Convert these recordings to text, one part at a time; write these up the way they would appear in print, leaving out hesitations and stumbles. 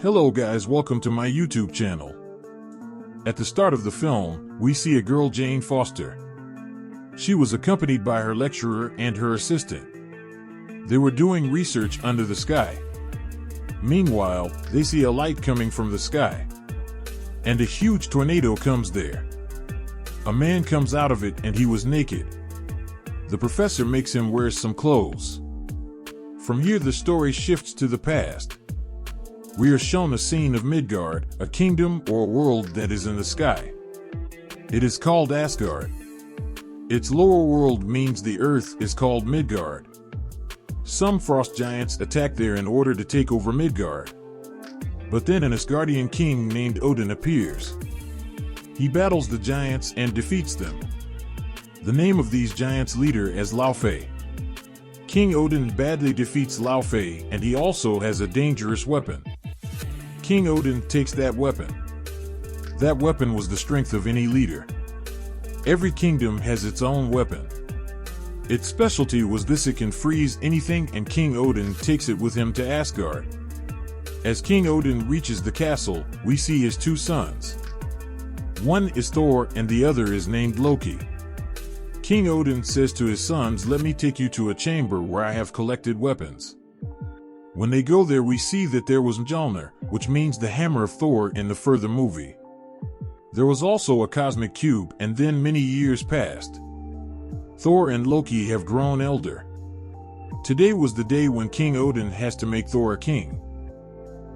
Hello guys, welcome to my YouTube channel. At the start of the film, we see a girl, Jane Foster. She was accompanied by her lecturer and her assistant. They were doing research under the sky. Meanwhile, they see a light coming from the sky. And a huge tornado comes there. A man comes out of it and he was naked. The professor makes him wear some clothes. From here the story shifts to the past. We are shown a scene of Midgard, a kingdom or world that is in the sky. It is called Asgard. Its lower world means the earth is called Midgard. Some frost giants attack there in order to take over Midgard. But then an Asgardian king named Odin appears. He battles the giants and defeats them. The name of these giants' leader is Laufey. King Odin badly defeats Laufey, and he also has a dangerous weapon. King Odin takes that weapon. That weapon was the strength of any leader. Every kingdom has its own weapon. Its specialty was this: it can freeze anything, and King Odin takes it with him to Asgard. As King Odin reaches the castle, we see his two sons. One is Thor and the other is named Loki. King Odin says to his sons, "Let me take you to a chamber where I have collected weapons." When they go there, we see that there was Mjolnir, which means the hammer of Thor in the further movie. There was also a cosmic cube, and then many years passed. Thor and Loki have grown elder. Today was the day when King Odin has to make Thor a king.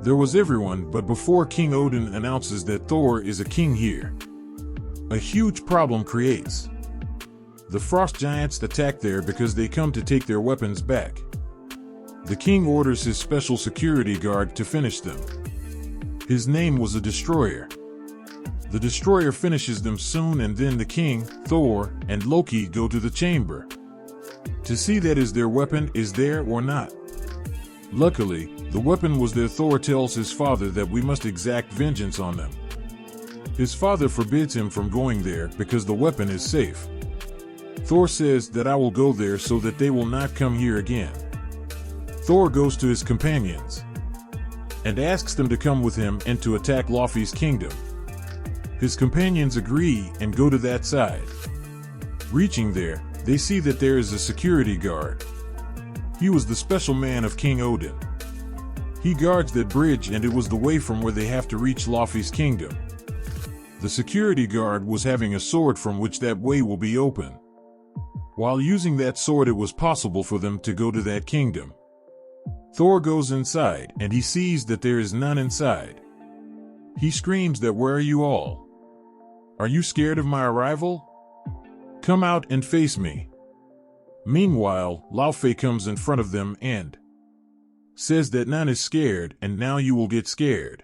There was everyone, but before King Odin announces that Thor is a king here, a huge problem creates. The frost giants attack there because they come to take their weapons back. The king orders his special security guard to finish them. His name was a destroyer. The destroyer finishes them soon, and then the king, Thor, and Loki go to the chamber to see that is their weapon is there or not. Luckily, the weapon was there. Thor tells his father that we must exact vengeance on them. His father forbids him from going there because the weapon is safe. Thor says that I will go there so that they will not come here again. Thor goes to his companions and asks them to come with him and to attack Laufey's kingdom. His companions agree and go to that side. Reaching there, they see that there is a security guard. He was the special man of King Odin. He guards that bridge, and it was the way from where they have to reach Laufey's kingdom. The security guard was having a sword from which that way will be open. While using that sword, it was possible for them to go to that kingdom. Thor goes inside, and he sees that there is none inside. He screams that, "Where are you all? Are you scared of my arrival? Come out and face me." Meanwhile, Laufey comes in front of them and says that none is scared, and now you will get scared.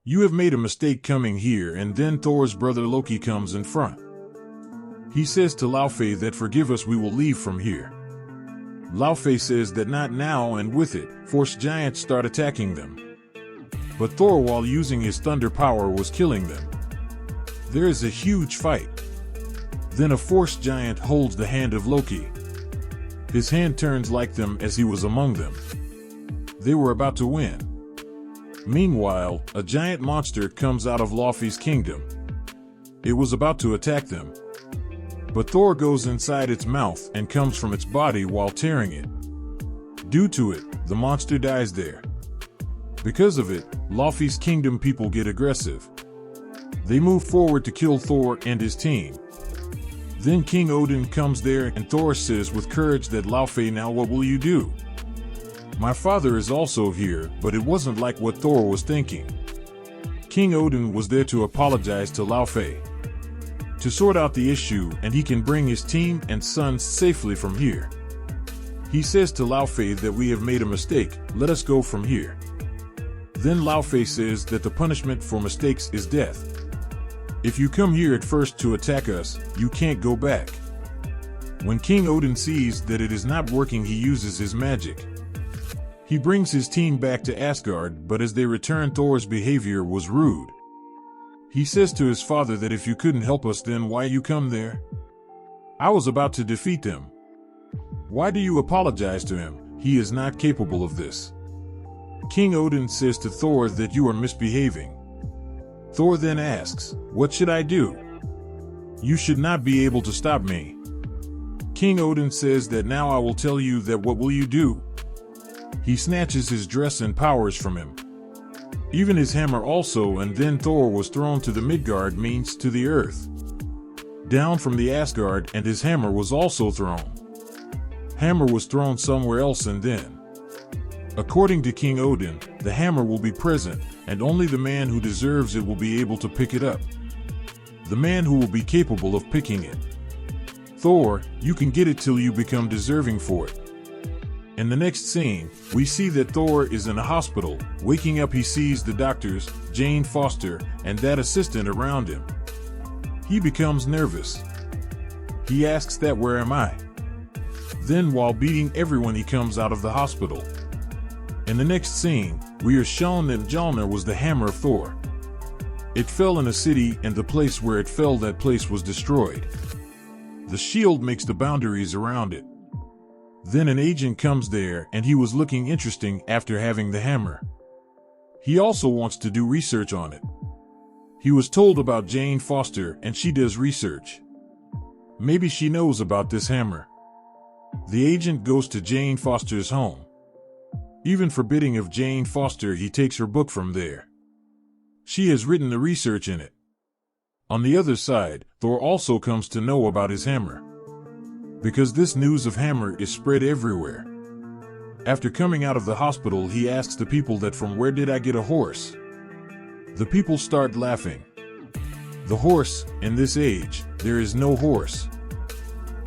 You have made a mistake coming here. And then Thor's brother Loki comes in front. He says to Laufey that, "Forgive us, we will leave from here." Laufey says that not now, and with it, force giants start attacking them. But Thor, while using his thunder power, was killing them. There is a huge fight. Then a force giant holds the hand of Loki. His hand turns like them as he was among them. They were about to win. Meanwhile, a giant monster comes out of Laufey's kingdom. It was about to attack them. But Thor goes inside its mouth and comes from its body while tearing it. Due to it, the monster dies there. Because of it, Laufey's kingdom people get aggressive. They move forward to kill Thor and his team. Then King Odin comes there, and Thor says with courage that, "Laufey, now what will you do? My father is also here," but it wasn't like what Thor was thinking. King Odin was there to apologize to Laufey, to sort out the issue, and he can bring his team and sons safely from here. He says to Laufey that, "We have made a mistake, let us go from here." Then Laufey says that the punishment for mistakes is death. If you come here at first to attack us, you can't go back. When King Odin sees that it is not working, he uses his magic. He brings his team back to Asgard, but as they return, Thor's behavior was rude. He says to his father that, "If you couldn't help us, then why you come there? I was about to defeat them. Why do you apologize to him? He is not capable of this." King Odin says to Thor that you are misbehaving. Thor then asks, "What should I do? You should not be able to stop me." King Odin says that now I will tell you that what will you do? He snatches his dress and powers from him. Even his hammer also, and then Thor was thrown to the Midgard, means to the earth. Down from the Asgard, and his hammer was also thrown. Hammer was thrown somewhere else, and then, according to King Odin, the hammer will be present, and only the man who deserves it will be able to pick it up. The man who will be capable of picking it. Thor, you can get it till you become deserving for it. In the next scene, we see that Thor is in a hospital. Waking up, he sees the doctors, Jane Foster, and that assistant around him. He becomes nervous. He asks that, "Where am I?" Then, while beating everyone, he comes out of the hospital. In the next scene, we are shown that Mjolnir was the hammer of Thor. It fell in a city, and the place where it fell, that place was destroyed. The shield makes the boundaries around it. Then an agent comes there, and he was looking interesting after having the hammer. He also wants to do research on it. He was told about Jane Foster, and she does research. Maybe she knows about this hammer. The agent goes to Jane Foster's home. Even forbidding of Jane Foster, he takes her book from there. She has written the research in it. On the other side, Thor also comes to know about his hammer, because this news of hammer is spread everywhere. After coming out of the hospital, he asks the people that, "From where did I get a horse?" The people start laughing. The horse, in this age, there is no horse.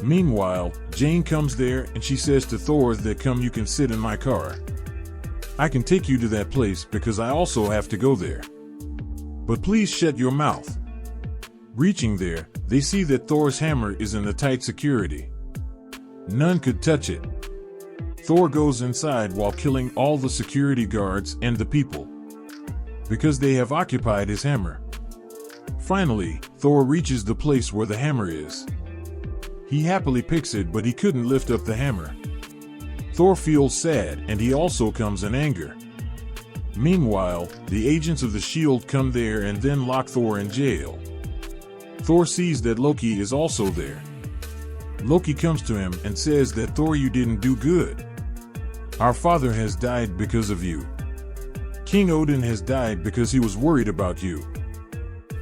Meanwhile, Jane comes there and she says to Thor that, "Come, you can sit in my car. I can take you to that place because I also have to go there. But please shut your mouth." Reaching there, they see that Thor's hammer is in the tight security. None could touch it. Thor goes inside while killing all the security guards and the people, because they have occupied his hammer. Finally, Thor reaches the place where the hammer is. He happily picks it, but he couldn't lift up the hammer. Thor feels sad, and he also comes in anger. Meanwhile, the agents of the shield come there and then lock Thor in jail. Thor sees that Loki is also there. Loki comes to him and says that, "Thor, you didn't do good. Our father has died because of you. King Odin has died because he was worried about you."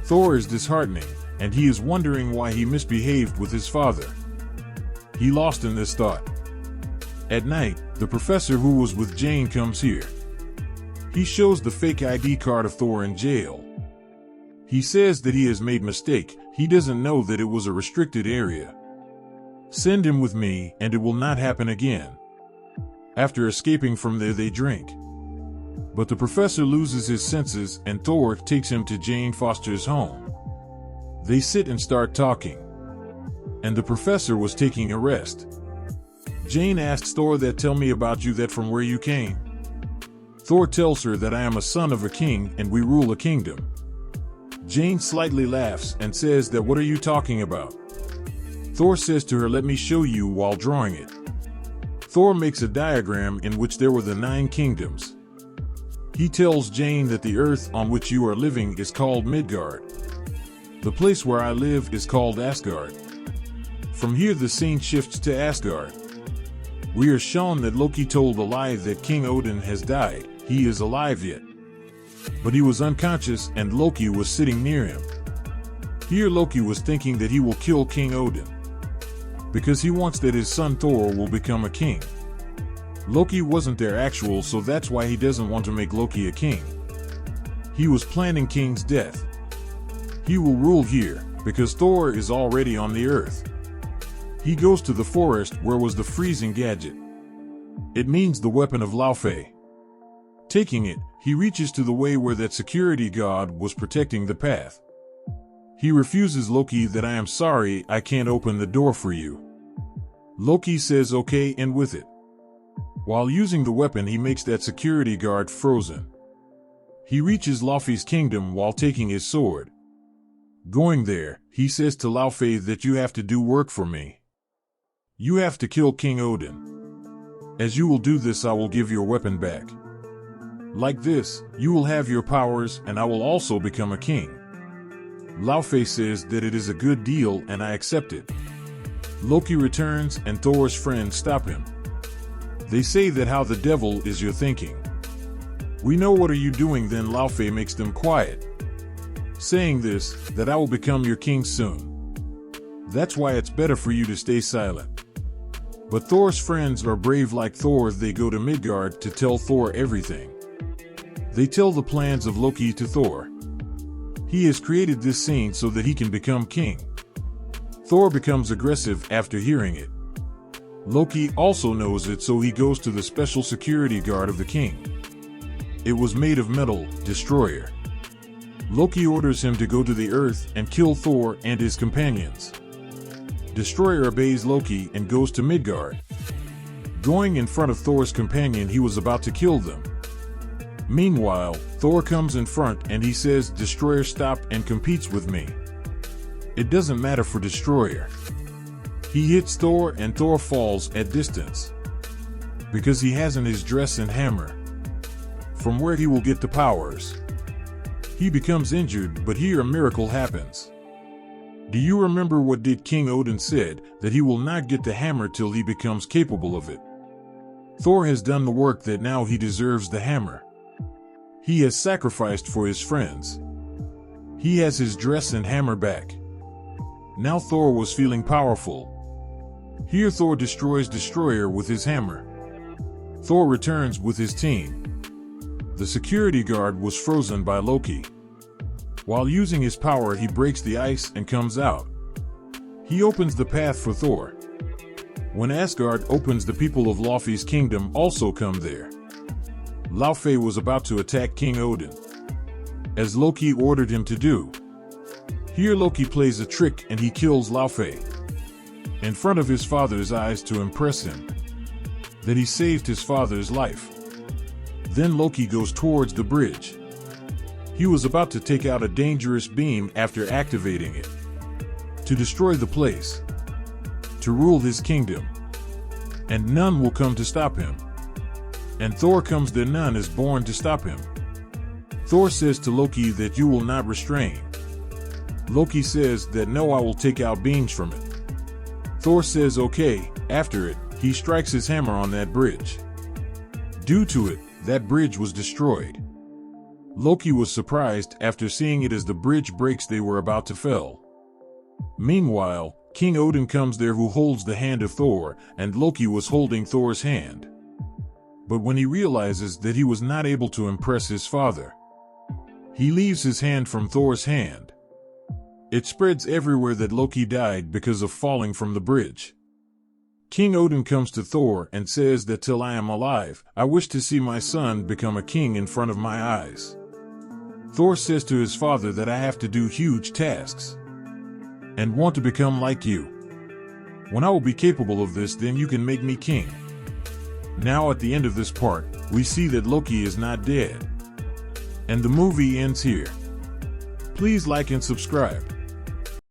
Thor is disheartening, and he is wondering why he misbehaved with his father. He lost in this thought. At night, the professor who was with Jane comes here. He shows the fake ID card of Thor in jail. He says that he has made a mistake. He doesn't know that it was a restricted area. "Send him with me, and it will not happen again." After escaping from there, they drink. But the professor loses his senses, and Thor takes him to Jane Foster's home. They sit and start talking. And the professor was taking a rest. Jane asks Thor that, "Tell me about you, that from where you came." Thor tells her that, "I am a son of a king, and we rule a kingdom." Jane slightly laughs and says that, "What are you talking about?" Thor says to her, "Let me show you," while drawing it. Thor makes a diagram in which there were the 9 kingdoms. He tells Jane that the earth on which you are living is called Midgard. The place where I live is called Asgard. From here, the scene shifts to Asgard. We are shown that Loki told a lie that King Odin has died. He is alive yet, but he was unconscious, and Loki was sitting near him. Here Loki was thinking that he will kill King Odin, because he wants that his son Thor will become a king. Loki wasn't there actual, so that's why he doesn't want to make Loki a king. He was planning King's death. He will rule here, because Thor is already on the earth. He goes to the forest where was the freezing gadget. It means the weapon of Laufey. Taking it, he reaches to the way where that security guard was protecting the path. He refuses Loki that, "I am sorry, I can't open the door for you." Loki says okay, and with it. While using the weapon, he makes that security guard frozen. He reaches Laufey's kingdom while taking his sword. Going there, he says to Laufey that, "You have to do work for me. You have to kill King Odin. As you will do this, I will give your weapon back." Like this, you will have your powers and I will also become a king. Loki says that it is a good deal and I accept it. Loki returns and Thor's friends stop him. They say that how the devil is you're thinking. We know what are you doing. Then Loki makes them quiet, saying this, that I will become your king soon. That's why it's better for you to stay silent. But Thor's friends are brave like Thor. They go to Midgard to tell Thor everything. They tell the plans of Loki to Thor. He has created this scene so that he can become king. Thor becomes aggressive after hearing it. Loki also knows it, so he goes to the special security guard of the king. It was made of metal, Destroyer. Loki orders him to go to the Earth and kill Thor and his companions. Destroyer obeys Loki and goes to Midgard. Going in front of Thor's companion, he was about to kill them. Meanwhile, Thor comes in front and he says, Destroyer, stop and competes with me. It doesn't matter for Destroyer. He hits Thor and Thor falls at distance, because he hasn't his dress and hammer, from where he will get the powers. He becomes injured, but here a miracle happens. Do you remember what did King Odin said, that he will not get the hammer till he becomes capable of it? Thor has done the work that now he deserves the hammer. He has sacrificed for his friends. He has his dress and hammer back. Now Thor was feeling powerful. Here Thor destroys Destroyer with his hammer. Thor returns with his team. The security guard was frozen by Loki. While using his power, he breaks the ice and comes out. He opens the path for Thor. When Asgard opens, the people of Loki's kingdom also come there. Loki was about to attack King Odin, as Loki ordered him to do. Here Loki plays a trick and he kills Loki in front of his father's eyes to impress him that he saved his father's life. Then Loki goes towards the bridge. He was about to take out a dangerous beam after activating it to destroy the place, to rule his kingdom, and none will come to stop him. And Thor comes there, none is born to stop him. Thor says to Loki that you will not restrain. Loki says that no, I will take out beams from it. Thor says okay. After it, he strikes his hammer on that bridge. Due to it, that bridge was destroyed. Loki was surprised after seeing it as the bridge breaks, they were about to fall. Meanwhile, King Odin comes there, who holds the hand of Thor, and Loki was holding Thor's hand. But when he realizes that he was not able to impress his father, he leaves his hand from Thor's hand. It spreads everywhere that Loki died because of falling from the bridge. King Odin comes to Thor and says that till I am alive, I wish to see my son become a king in front of my eyes. Thor says to his father that I have to do huge tasks and want to become like you. When I will be capable of this, then you can make me king. Now at the end of this part, we see that Loki is not dead. And the movie ends here. Please like and subscribe.